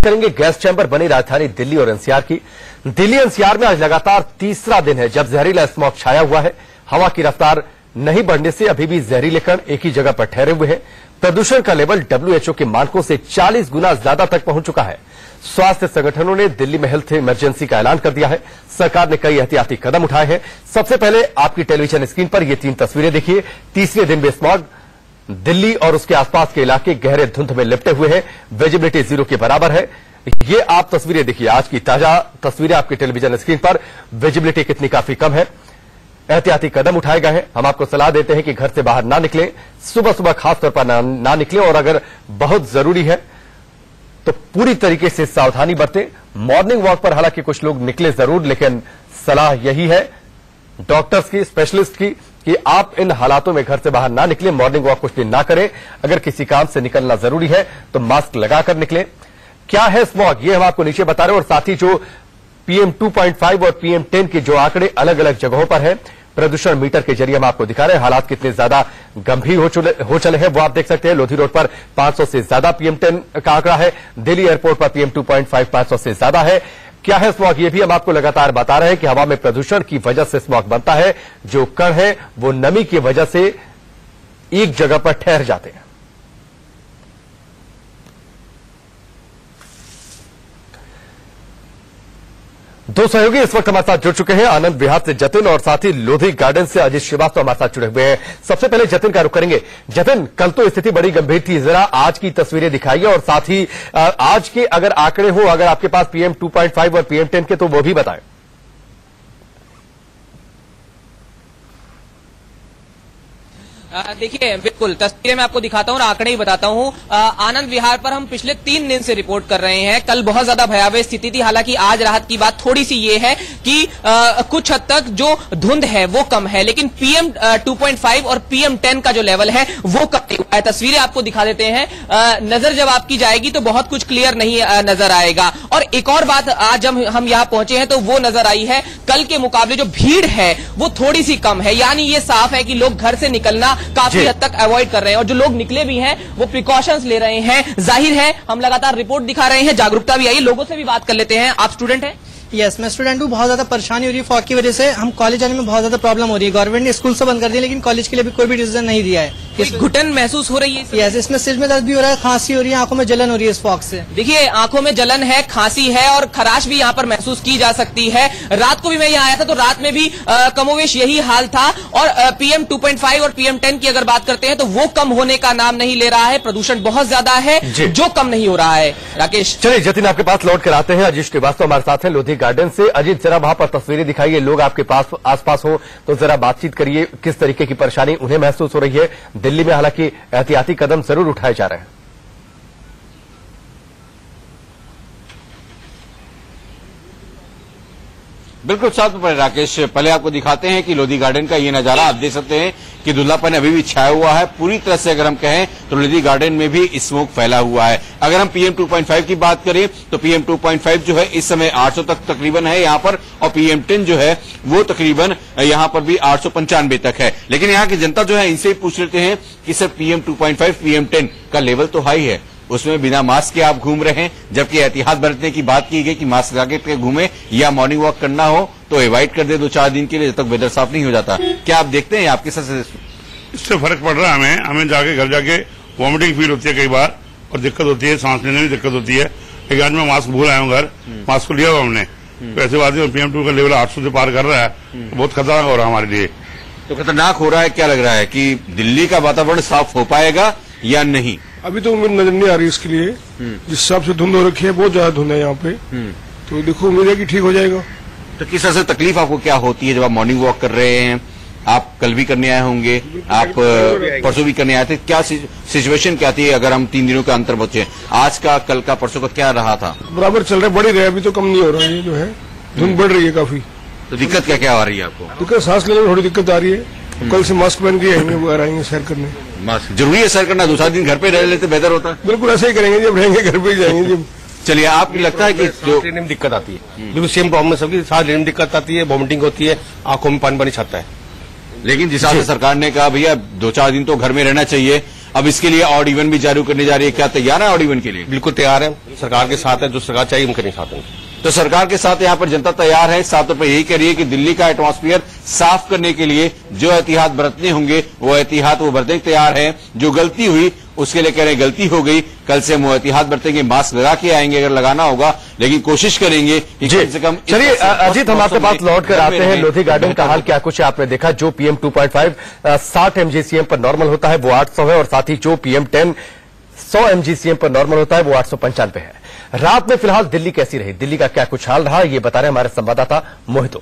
करेंगे gas chamber बनी राजधानी दिल्ली और एनसीआर की। दिल्ली एनसीआर में आज लगातार तीसरा दिन है जब जहरीला स्मॉग छाया हुआ है। हवा की रफ्तार नहीं बढ़ने से अभी भी जहरीले कण एक ही जगह पर ठहरे हुए हैं। प्रदूषण का लेवल डब्ल्यूएचओ के मानकों से 40 गुना ज्यादा तक पहुंच चुका है। स्वास्थ्य संगठनों ने दिल्ली में हेल्थ इमरजेंसी का ऐलान कर दिया है। सरकार ने कई एहतियाती कदम उठाए हैं। सबसे पहले आपकी टेलीविजन स्क्रीन पर ये 3 तस्वीरें देखिए। तीसरे दिन भी स्मॉग दिल्ली और उसके आसपास के इलाके गहरे धुंध में लिपटे हुए हैं। विजिबिलिटी 0 के बराबर है। ये आप तस्वीरें देखिए, आज की ताजा तस्वीरें आपकी टेलीविजन स्क्रीन पर। विजिबिलिटी कितनी काफी कम है। एहतियाती कदम उठाए गए हैं। हम आपको सलाह देते हैं कि घर से बाहर ना निकलें, सुबह सुबह खासतौर पर ना निकलें, और अगर बहुत जरूरी है तो पूरी तरीके से सावधानी बरतें। मॉर्निंग वॉक पर हालांकि कुछ लोग निकले जरूर, लेकिन सलाह यही है डॉक्टर्स की, स्पेशलिस्ट की, कि आप इन हालातों में घर से बाहर ना निकलें, मॉर्निंग वॉक कुछ दिन ना करें। अगर किसी काम से निकलना जरूरी है तो मास्क लगाकर निकलें। क्या है स्मॉग, ये हम आपको नीचे बता रहे हैं। और साथ ही जो PM 2.5 और PM 10 के जो आंकड़े अलग अलग जगहों पर है, प्रदूषण मीटर के जरिए हम आपको दिखा रहे हैं। हालात कितने ज्यादा गंभीर हो चले हैं वो आप देख सकते हैं। लोधी रोड पर 500 से ज्यादा PM 10 का आंकड़ा है। दिल्ली एयरपोर्ट पर PM 2.5 500 से ज्यादा है। क्या है स्मॉग, ये भी हम आपको लगातार बता रहे हैं कि हवा में प्रदूषण की वजह से स्मॉग बनता है। जो कण है वो नमी की वजह से एक जगह पर ठहर जाते हैं। दो सहयोगी इस वक्त हमारे साथ जुड़ चुके हैं। आनंद विहार से जतिन और साथ ही लोधी गार्डन से अजीत श्रीवास्तव हमारे साथ जुड़े हुए हैं। सबसे पहले जतिन का रुख करेंगे। जतिन, कल तो स्थिति बड़ी गंभीर थी, जरा आज की तस्वीरें दिखाइए और साथ ही आज के अगर आंकड़े हो, अगर आपके पास PM 2.5 और PM 10 के, तो वो भी बताएं। देखिए, बिल्कुल तस्वीरें मैं आपको दिखाता हूं और आंकड़े ही बताता हूं। आनंद विहार पर हम पिछले 3 दिन से रिपोर्ट कर रहे हैं। कल बहुत ज्यादा भयावह स्थिति थी। हालांकि आज राहत की बात थोड़ी सी ये है कि कुछ हद तक जो धुंध है वो कम है, लेकिन PM 2.5 और PM 10 का जो लेवल है वो कम नहीं हुआ है। तस्वीरें आपको दिखा देते हैं। नजर जब आपकी जाएगी तो बहुत कुछ क्लियर नहीं नजर आएगा। और एक और बात, आज जब हम यहाँ पहुंचे हैं तो वो नजर आई है, कल के मुकाबले जो भीड़ है वो थोड़ी सी कम है। यानी ये साफ है कि लोग घर से निकलना काफी हद तक अवॉइड कर रहे हैं, और जो लोग निकले भी हैं वो प्रिकॉशंस ले रहे हैं। जाहिर है हम लगातार रिपोर्ट दिखा रहे हैं, जागरूकता भी आई है। लोगों से भी बात कर लेते हैं। आप स्टूडेंट हैं? यस, मैं स्टूडेंट हूँ। बहुत ज्यादा परेशानी हो रही है फॉग की वजह से। हम कॉलेज जाने में बहुत ज्यादा प्रॉब्लम हो रही है। गवर्नमेंट ने स्कूल से बंद कर दिया, लेकिन कॉलेज के लिए भी कोई भी डिसीजन नहीं दिया है। घुटन महसूस हो रही है? यस, इसमें सिर में दर्द भी हो रहा है, खांसी हो रही है, आंखों में जलन हो रही है इस फॉग से। देखिए, आंखों में जलन है, खांसी है और खराश भी यहाँ पर महसूस की जा सकती है। रात को भी मैं यहाँ आया था तो रात में भी कमोवेश यही हाल था। और PM 2.5 और PM 10 की अगर बात करते हैं तो वो कम होने का नाम नहीं ले रहा है। प्रदूषण बहुत ज्यादा है जो कम नहीं हो रहा है। राकेश, चलिए जतिन आपके पास लौट कर आते हैं। अजीत श्रीवास्तव हमारे साथ हैं लोधी गार्डन से। अजीत, जरा वहां पर तस्वीरें दिखाइए। लोग आपके पास आसपास हो तो जरा बातचीत करिए, किस तरीके की परेशानी उन्हें महसूस हो रही है। दिल्ली में हालांकि एहतियाती कदम जरूर उठाए जा रहे हैं। बिल्कुल साथ में पड़े राकेश, पहले आपको दिखाते हैं कि लोधी गार्डन का ये नजारा आप देख सकते हैं कि धुंधलापन अभी भी छाया हुआ है। पूरी तरह से अगर हम कहें तो लोधी गार्डन में भी स्मोक फैला हुआ है। अगर हम PM 2.5 की बात करें तो PM 2.5 जो है इस समय 800 तक तकरीबन है यहाँ पर, और PM 10 जो है वो तकरीबन यहाँ पर भी 895 तक है। लेकिन यहाँ की जनता जो है इनसे ही पूछ लेते हैं कि सर PM 2.5 PM 10 का लेवल तो हाई है, उसमें बिना मास्क के आप घूम रहे हैं, जबकि एहतियात बरतने की बात की गई कि मास्क लगा के घूमे या मॉर्निंग वॉक करना हो तो अवॉइड कर दे 2-4 दिन के लिए, जब तक वेदर साफ नहीं हो जाता। क्या आप देखते हैं आपके साथ इससे फर्क पड़ रहा है? हमें जाके घर जाके वॉमिटिंग फील होती है कई बार, और दिक्कत होती है, सांस लेने में दिक्कत होती है। लेकिन आज मैं मास्क भूल आया हूँ घर, मास्क को लिया हुआ हमने। तो ऐसे बात है, PM 2 का लेवल 800 से पार कर रहा है, बहुत खतरनाक हो रहा है हमारे लिए। तो खतरनाक हो रहा है, क्या लग रहा है कि दिल्ली का वातावरण साफ हो पाएगा या नहीं? अभी तो उम्मीद नजर नहीं आ रही इसके लिए। जिस हिसाब से धुंध हो रखी है, बहुत ज्यादा धुंध है यहाँ पे, तो देखो उम्मीद है कि ठीक हो जाएगा। तो किस तरह से तकलीफ आपको क्या होती है जब आप मॉर्निंग वॉक कर रहे हैं? आप कल भी करने आए होंगे, आप परसों भी करने आए थे, क्या सिचुएशन क्या थी? अगर हम 3 दिनों का अंतर बचे, आज का, कल का, परसों का क्या रहा था? बराबर चल रहा है, बढ़ ही रहा है, अभी तो कम नहीं हो रहा है। ये जो है धुंध बढ़ रही है काफी। तो दिक्कत क्या क्या आ रही है आपको? दिक्कत सांस लेने में थोड़ी दिक्कत आ रही है। कल से मास्क पहन के आएंगे, वगैरह आएंगे सैर करने। मास्क जरूरी है सैर करना? 2-4 दिन घर पे रह लेते बेहतर होता है। बिल्कुल ऐसे ही करेंगे, जब रहेंगे घर पे ही जाएंगे जब। चलिए, आपको लगता है कि जो लेने में दिक्कत आती है? बिल्कुल सेम प्रॉब्लम सबकी, सांस लेने में दिक्कत आती है, वॉमिटिंग होती है, आंखों में पानी छाता है। लेकिन जिस हिसाब से सरकार ने कहा भैया 2-4 दिन तो घर में रहना चाहिए, अब इसके लिए ऑड इवन भी जारी करने जा रही है, क्या तैयार है ऑड इवन के लिए? बिल्कुल तैयार है, सरकार के साथ है, जो सरकार चाहिए उनके नहीं साथ है। तो सरकार के साथ यहाँ पर जनता तैयार है। साफ तौर पर यही कह रही है कि दिल्ली का एटमॉस्फेयर साफ करने के लिए जो एहतियात बरतने होंगे वो एहतियात वो बरतने तैयार है। जो गलती हुई उसके लिए कह रहे हैं गलती हो गई, कल से हम वो एहतियात बरतेंगे, मास्क लगा के आएंगे अगर लगाना होगा, लेकिन कोशिश करेंगे कि कम से कम। चलिए अजीत, हम आपके पास लौट कर आते हैं। लोधी गार्डन का हाल क्या कुछ आपने देखा? जो PM 2.5 60 mgcm पर नॉर्मल होता है वो 800 है, और साथ ही जो PM 10 100 mgcm पर नॉर्मल होता है वो 895 है। रात में फिलहाल दिल्ली कैसी रही, दिल्ली का क्या कुछ हाल रहा, ये बता रहे हमारे संवाददाता मोहितो।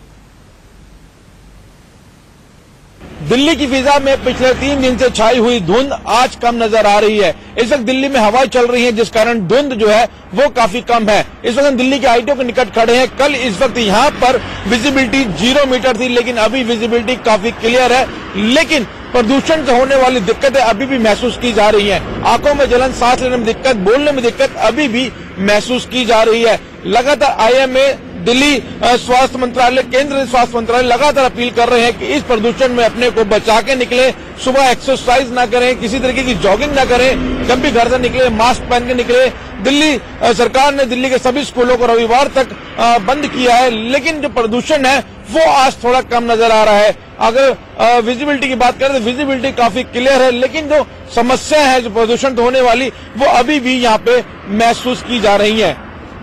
दिल्ली की फिजा में पिछले 3 दिन से छाई हुई धुंध आज कम नजर आ रही है। इस वक्त दिल्ली में हवा चल रही है जिस कारण धुंध जो है वो काफी कम है। इस वक्त हम दिल्ली के ITO के निकट खड़े हैं। कल इस वक्त यहाँ पर विजिबिलिटी 0 मीटर थी, लेकिन अभी विजिबिलिटी काफी क्लियर है। लेकिन प्रदूषण से होने वाली दिक्कतें अभी भी महसूस की जा रही हैं। आंखों में जलन, सांस लेने में दिक्कत, बोलने में दिक्कत अभी भी महसूस की जा रही है। लगातार IMA, दिल्ली स्वास्थ्य मंत्रालय, केंद्रीय स्वास्थ्य मंत्रालय लगातार अपील कर रहे हैं कि इस प्रदूषण में अपने को बचा के निकले। सुबह एक्सरसाइज ना करें, किसी तरीके की जॉगिंग ना करें, जब भी घर से निकले मास्क पहन के निकले। दिल्ली सरकार ने दिल्ली के सभी स्कूलों को रविवार तक बंद किया है, लेकिन जो प्रदूषण है वो आज थोड़ा कम नजर आ रहा है। अगर विजिबिलिटी की बात करें तो विजिबिलिटी काफी क्लियर है, लेकिन जो समस्या है जो प्रदूषण होने वाली वो अभी भी यहाँ पे महसूस की जा रही है।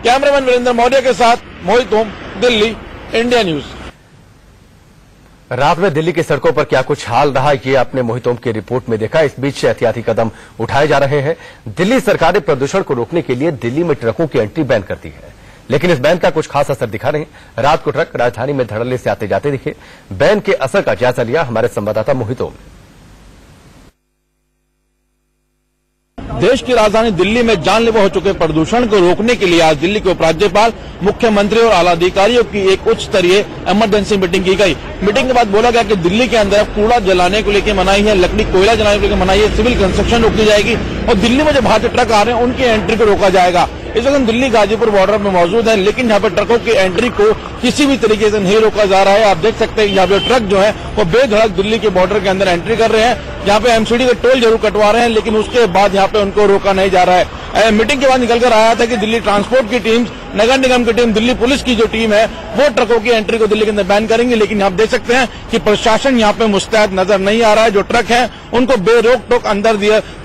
कैमरामैन वीरेंद्र मौर्य के साथ मोहित ओम, दिल्ली, इंडिया न्यूज। रात में दिल्ली की सड़कों पर क्या कुछ हाल रहा, ये आपने मोहित ओम की रिपोर्ट में देखा। इस बीच एहतियाती कदम उठाए जा रहे हैं। दिल्ली सरकार ने प्रदूषण को रोकने के लिए दिल्ली में ट्रकों की एंट्री बैन कर दी है, लेकिन इस बैन का कुछ खास असर दिखा नहीं। रात को ट्रक राजधानी में धड़ल्ले से आते जाते दिखे। बैन के असर का जायजा लिया हमारे संवाददाता मोहित ओम ने। देश की राजधानी दिल्ली में जानलेवा हो चुके प्रदूषण को रोकने के लिए आज दिल्ली के उपराज्यपाल, मुख्यमंत्री और आला अधिकारियों की एक उच्च स्तरीय इमरजेंसी मीटिंग की गई। मीटिंग के बाद बोला गया कि दिल्ली के अंदर कूड़ा जलाने को लेकर मनाही है, लकड़ी कोयला जलाने को लेकर मनाही है, सिविल कंस्ट्रक्शन रोकी जाएगी और दिल्ली में जो बाहर से ट्रक आ रहे हैं उनकी एंट्री को रोका जाएगा। इस वक्त हम दिल्ली गाजीपुर बॉर्डर में मौजूद है, लेकिन यहाँ पर ट्रकों की एंट्री को किसी भी तरीके से नहीं रोका जा रहा है। आप देख सकते हैं यहाँ पे ट्रक जो है वो बेधड़क दिल्ली के बॉर्डर के अंदर एंट्री कर रहे हैं। यहाँ पे MCD का टोल जरूर कटवा रहे हैं, लेकिन उसके बाद यहाँ पे उनको रोका नहीं जा रहा है। मीटिंग के बाद निकलकर आया था कि दिल्ली ट्रांसपोर्ट की टीम, नगर निगम की टीम, दिल्ली पुलिस की जो टीम है वो ट्रकों की एंट्री को दिल्ली के अंदर बैन करेंगे, लेकिन आप देख सकते हैं कि प्रशासन यहाँ पे मुस्तैद नजर नहीं आ रहा है। जो ट्रक है उनको बेरोक टोक अंदर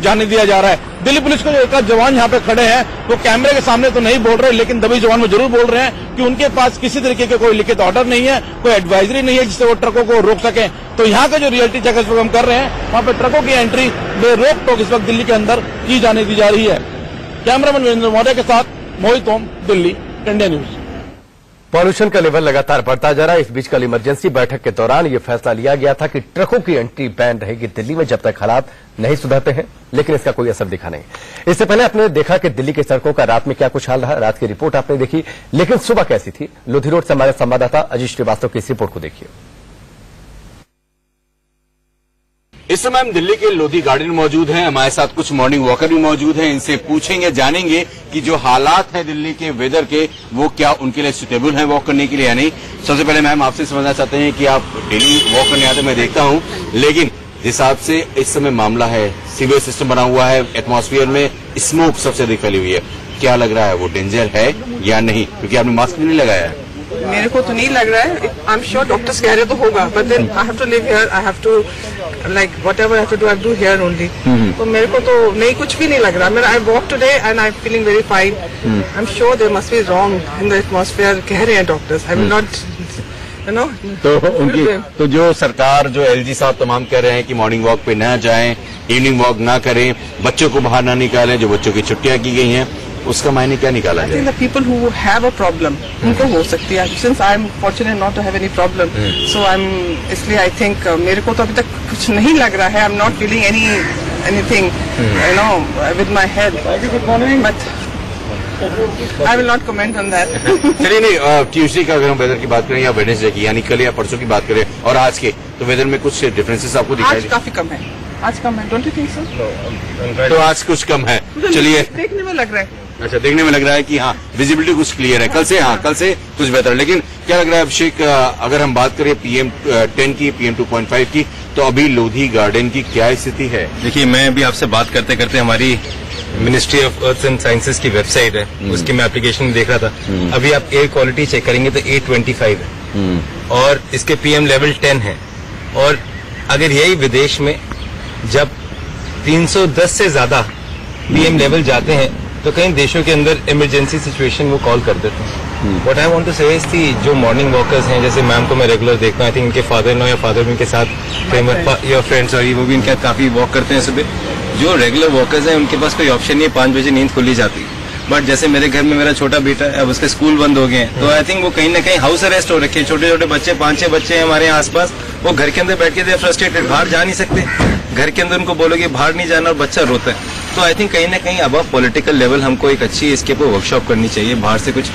जाने दिया जा रहा है। दिल्ली पुलिस के जो एक जवान यहाँ पे खड़े हैं वो कैमरे के सामने तो नहीं बोल रहे, लेकिन दबी जवान में जरूर बोल रहे हैं कि उनके पास किसी तरीके का कोई लिखित ऑर्डर नहीं है, कोई एडवाइजरी नहीं है जिससे वो ट्रकों को रोक सके। तो यहाँ का जो रियलिटी चेक इस वक्त हम कर रहे हैं, वहाँ पे ट्रकों की एंट्री बेरोक टोक इस वक्त दिल्ली के अंदर की जाने दी जा रही है। कैमरामैन वीरेंद्र मौर्य के साथ मोहित ओम, दिल्ली, इंडिया न्यूज। पॉल्यूशन का लेवल लगातार बढ़ता जा रहा है। इस बीच कल इमरजेंसी बैठक के दौरान यह फैसला लिया गया था कि ट्रकों की एंट्री बैन रहेगी दिल्ली में जब तक हालात नहीं सुधरते हैं, लेकिन इसका कोई असर दिखा नहीं। इससे पहले आपने देखा कि दिल्ली की सड़कों का रात में क्या कुछ हाल रहा। रात की रिपोर्ट आपने देखी, लेकिन सुबह कैसी थी? लोधी रोड से हमारे संवाददाता अजीत श्रीवास्तव की इस रिपोर्ट को देखिए। इस समय हम दिल्ली के लोधी गार्डन में मौजूद हैं। हमारे साथ कुछ मॉर्निंग वॉकर भी मौजूद हैं। इनसे पूछेंगे, जानेंगे कि जो हालात हैं दिल्ली के वेदर के, वो क्या उनके लिए सुटेबल है वॉक करने के लिए या नहीं। सबसे पहले मैम आपसे समझना चाहते हैं कि आप डेली वॉक करने आते मैं देखता हूं, लेकिन जिस हिसाब से इस समय मामला है, सीवेज सिस्टम बना हुआ है, एटमॉस्फेयर में स्मोक सबसे अधिक फैली हुई है, क्या लग रहा है वो डेंजर है या नहीं? क्योंकि आपने मास्क भी नहीं लगाया है। मेरे को तो नहीं लग रहा है। आई एम श्योर डॉक्टर्स कह रहे तो होगा, but then I have to live here, I have to like whatever I have to do, I do here only. तो मेरे को तो नहीं, कुछ भी नहीं लग रहा। I walk today and I am feeling very fine. I am sure there must be wrong in the atmosphere, कह रहे हैं डॉक्टर्स। आई विल नॉट तो जो सरकार, जो LG साहब तमाम कह रहे हैं कि मॉर्निंग वॉक पे न जाएं, इवनिंग वॉक ना करें, बच्चों को बाहर ना निकालें, जो बच्चों की छुट्टियां की गई हैं, उसका मायने क्या निकाला जाए? The people who have a problem उनको हो सकती है। Since I am fortunate not to have any problem, so I am, इसलिए आई थिंक मेरे को तो अभी तक कुछ नहीं लग रहा है। I am not feeling anything you know with my head, but I will not comment on that. चलिए, नहीं, ट्यूसडे का अगर हम वेदर की बात करें या वेडनेसडे की, यानी कल या परसों की बात करें और आज के, तो वेदर में कुछ डिफरेंसेस आपको दिखाई? आज काफी कम है, आज कम है। Don't you think so? तो आज कुछ कम है। चलिए, देखने में लग रहा है, अच्छा, देखने में लग रहा है कि हाँ विजिबिलिटी कुछ क्लियर है। कल से, हाँ, कल से कुछ बेहतर है। लेकिन क्या लग रहा है अभिषेक, अगर हम बात करें PM 10 की, PM 2.5 की, तो अभी लोधी गार्डन की क्या स्थिति है? देखिए, मैं अभी आपसे बात करते करते हमारी ministry of earth and sciences की वेबसाइट है, उसकी मैं एप्लीकेशन देख रहा था। अभी आप एयर क्वालिटी चेक करेंगे तो 825 है और इसके पीएम लेवल 10 है। और अगर यही विदेश में जब 310 से ज्यादा पीएम लेवल जाते हैं तो कई देशों के अंदर इमरजेंसी सिचुएशन वो कॉल कर देते हैं। व्हाट आई वांट टू से इज थी जो मॉर्निंग वॉकर्स हैं, जैसे मैम को मैं रेगुलर देखता हूँ, आई थिंक इनके फादर इन लॉ या फादर इनके साथ योर फ्रेंड्स और वो भी इनके काफी वॉक करते हैं सुबह। जो रेगुलर वॉकर्स हैं उनके पास कोई ऑप्शन नहीं है, 5 बजे नींद खुली जाती है। बट जैसे मेरे घर में मेरा छोटा बेटा है, अब उसके स्कूल बंद हो गए हैं, तो आई थिंक वो कहीं ना कहीं हाउस अरेस्ट हो रखे हैं। छोटे छोटे बच्चे, 5-6 बच्चे हैं हमारे आसपास, वो घर के अंदर बैठ के दे फ्रस्ट्रेटेड, बाहर जा नहीं सकते। घर के अंदर उनको बोलोगे बाहर नहीं जाना और बच्चा रोता है। तो आई थिंक कहीं ना कहीं अब पॉलिटिकल लेवल हमको एक अच्छी इसके ऊपर वर्कशॉप करनी चाहिए। बाहर से कुछ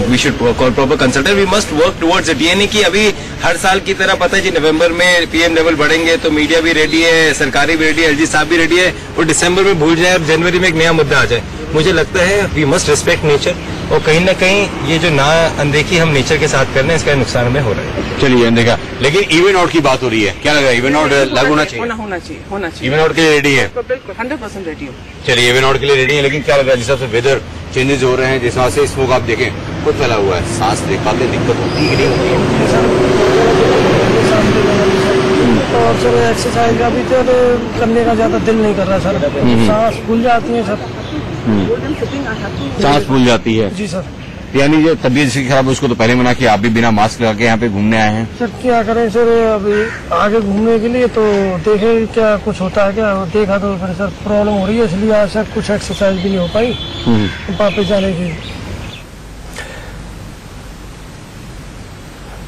we should call proper consultant, we must work towards it. ये नहीं कि अभी हर साल की तरह पता है जी नवंबर में पीएम लेवल बढ़ेंगे तो मीडिया भी रेडी है, सरकारी भी रेडी है, एलजी साहब भी रेडी है, और दिसंबर में भूल जाए और जनवरी में एक नया मुद्दा आ जाए। मुझे लगता है वी मस्ट रिस्पेक्ट नेचर, और कहीं ना कहीं ये जो ना अनदेखी हम नेचर के साथ कर रहे हैं इसका नुकसान हमें हो रहा है। चलिए अनदेखा, लेकिन इवन आउट की बात हो रही है, क्या लग रहा है इवन आउट लागू होना चाहिए? इवन आउट के लिए रेडी है? बिल्कुल 100% रेडी हूँ। चलिए इवन आउट के लिए रेडी है, लेकिन क्या लग रहा है जिस हिसाब से वेदर चेंजेस हो रहे हैं, जिस हिसाब से स्मोक आप देखें खुद फैला हुआ है, सांस ले पाते दिक्कत होती है कि नहीं होती है? और सर एक्सरसाइज का भी तो करने का ज्यादा दिल नहीं कर रहा सर, सांस फूल जाती है सर। सांस फूल जाती है जी सर। यानी जो तबीयत जिसकी खराब है उसको तो पहले मना किया, आप भी बिना मास्क लगा के यहाँ पे घूमने आए हैं। सर क्या करें सर, अभी आगे घूमने के लिए तो देखे क्या कुछ होता है क्या, देखा तो फिर सर प्रॉब्लम हो रही है, इसलिए आज सर कुछ एक्सरसाइज भी नहीं हो पाई वापस जाने की।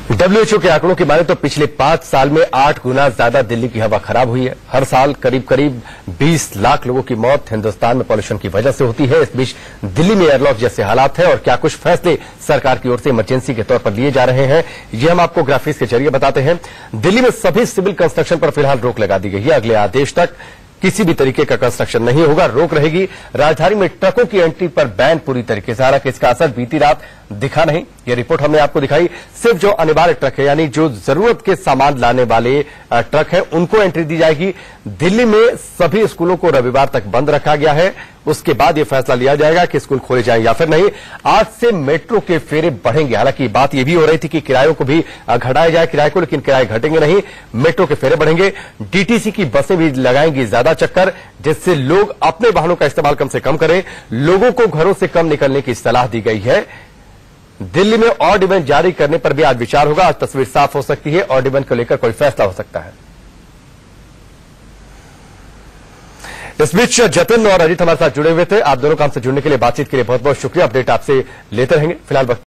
WHO के आंकड़ों की माने तो पिछले 5 साल में 8 गुना ज्यादा दिल्ली की हवा खराब हुई है। हर साल करीब करीब 20 लाख लोगों की मौत हिंदुस्तान में पॉल्यूशन की वजह से होती है। इस बीच दिल्ली में एयरलॉक जैसे हालात है और क्या कुछ फैसले सरकार की ओर से इमरजेंसी के तौर पर लिए जा रहे हैं, ये हम आपको ग्राफिक्स के जरिए बताते हैं। दिल्ली में सभी सिविल कंस्ट्रक्शन पर फिलहाल रोक लगा दी गई है। अगले आदेश तक किसी भी तरीके का कंस्ट्रक्शन नहीं होगा, रोक रहेगी। राजधानी में ट्रकों की एंट्री पर बैन पूरी तरीके से, हालांकि इसका असर बीती रात दिखा नहीं। ये रिपोर्ट हमने आपको दिखाई। सिर्फ जो अनिवार्य ट्रक है, यानी जो जरूरत के सामान लाने वाले ट्रक हैं, उनको एंट्री दी जाएगी। दिल्ली में सभी स्कूलों को रविवार तक बंद रखा गया है। उसके बाद यह फैसला लिया जाएगा कि स्कूल खोले जाएं या फिर नहीं। आज से मेट्रो के फेरे बढ़ेंगे। हालांकि बात यह भी हो रही थी कि किरायों को भी घटाया जाए किराए को, लेकिन किराए घटेंगे नहीं, मेट्रो के फेरे बढ़ेंगे। डीटीसी की बसें भी लगाएंगी ज्यादा चक्कर, जिससे लोग अपने वाहनों का इस्तेमाल कम से कम करें। लोगों को घरों से कम निकलने की सलाह दी गई है। दिल्ली में ऑड इवन जारी करने पर भी आज विचार होगा। आज तस्वीर साफ हो सकती है, ऑड इवन को लेकर कोई फैसला हो सकता है। इस बीच जतिन और अजीत हमारे साथ जुड़े हुए थे। आप दोनों काम से जुड़ने के लिए, बातचीत के लिए बहुत बहुत शुक्रिया। अपडेट आपसे लेते रहेंगे। फिलहाल वक्त